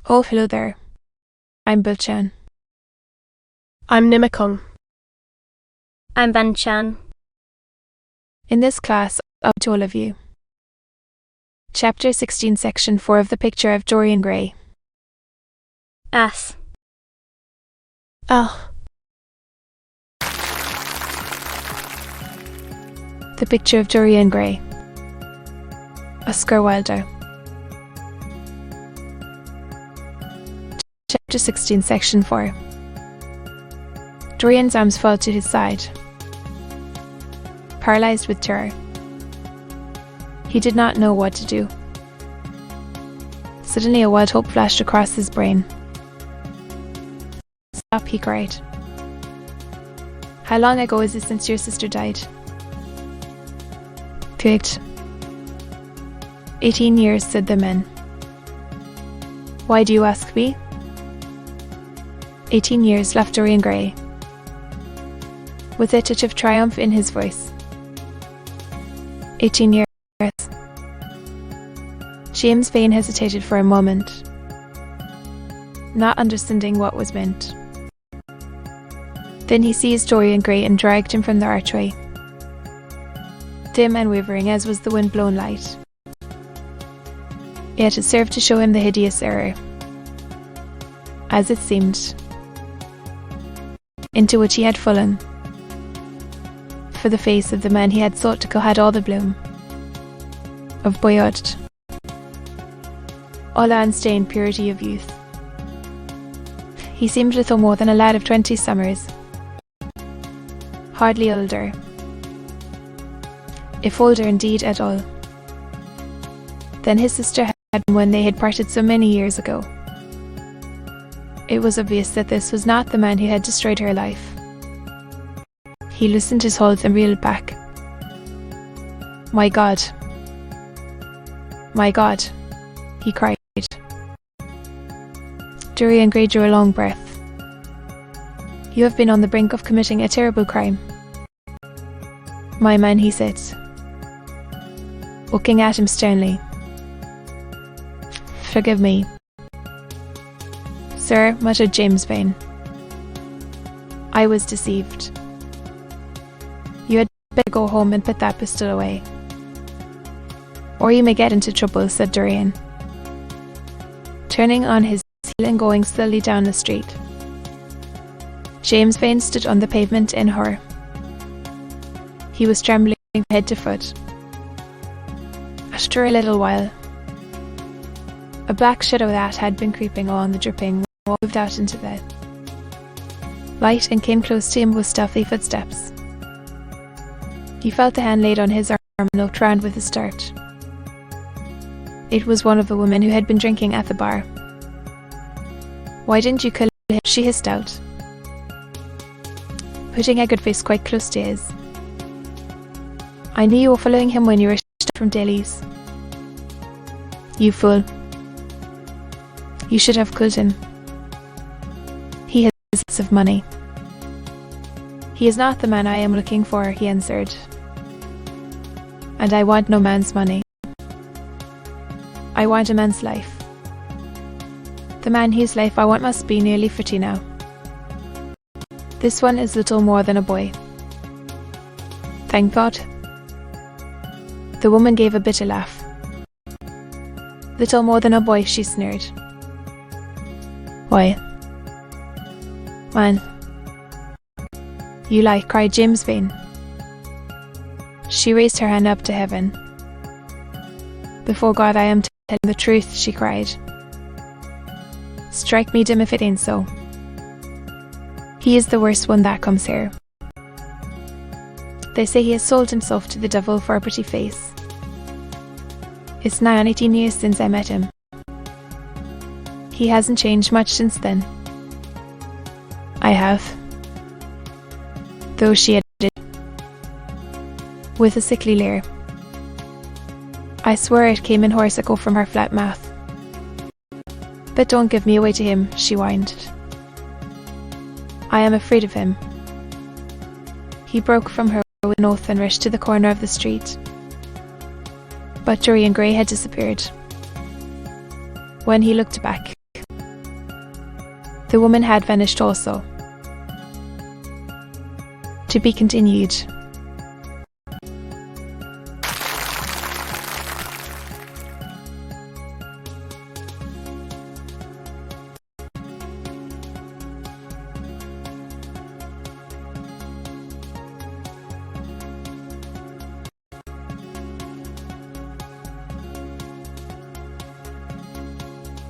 Oh, hello there. I'm Bilchan. I'm Nimakung. I'm Banchan. In this class, up to all of you. Chapter 16, Section 4 of the picture of Dorian Gray. As. Ah. The picture of Dorian Gray. Oscar Wilde. Chapter 16, Section 4. Dorian's arms fall to his side. Paralysed with terror. He did not know what to do. Suddenly a wild hope flashed across his brain. Stop, he cried. How long ago is it since your sister died? Correct. 18 years, said the men. Why do you ask me? 18 years, laughed Dorian Gray, with a touch of triumph in his voice. 18 years. James Vane hesitated for a moment, not understanding what was meant. Then he seized Dorian Gray and dragged him from the archway, dim and wavering as was the wind-blown light. Yet it served to show him the hideous error, as it seemed, into which he had fallen. For the face of the man he had sought to kill had all the bloom of boyhood, all the unstained purity of youth. He seemed little more than a lad of 20 summers, hardly older, if older indeed at all, than his sister had been when they had parted so many years ago. It was obvious that this was not the man who had destroyed her life. He loosened his hold and reeled back. My God! My God! He cried. Dorian Gray drew a long breath. You have been on the brink of committing a terrible crime. My man, he said, looking at him sternly. Forgive me. Sir, muttered James Vane. I was deceived. You had better go home and put that pistol away, or you may get into trouble, said Dorian, turning on his heel and going slowly down the street. James Vane stood on the pavement in horror. He was trembling from head to foot. After a little while, a black shadow that had been creeping along the dripping wall moved out into the light and came close to him with stealthy footsteps. He felt the hand laid on his arm and looked round with a start. It was one of the women who had been drinking at the bar. Why didn't you kill him? She hissed out, putting a good face quite close to his. I knew you were following him when you were from Daly's. You fool. You should have killed him. He has lots of money. He is not the man I am looking for, he answered. And I want no man's money. I want a man's life. The man whose life I want must be nearly 40 now. This one is little more than a boy. Thank God. The woman gave a bitter laugh. Little more than a boy, she sneered. Why? Man. You lie, cried James Vane. She raised her hand up to heaven. Before God, I am telling the truth, she cried. Strike me dim if it ain't so. He is the worst one that comes here. They say he has sold himself to the devil for a pretty face. It's nigh on 18 years since I met him. He hasn't changed much since then. I have. Though she added, with a sickly leer. I swear it came in hoarse echo from her flat mouth. But don't give me away to him, she whined. I am afraid of him. He broke from her with an oath and rushed to the corner of the street. But Dorian Gray had disappeared. When he looked back, The woman had vanished also. To be continued.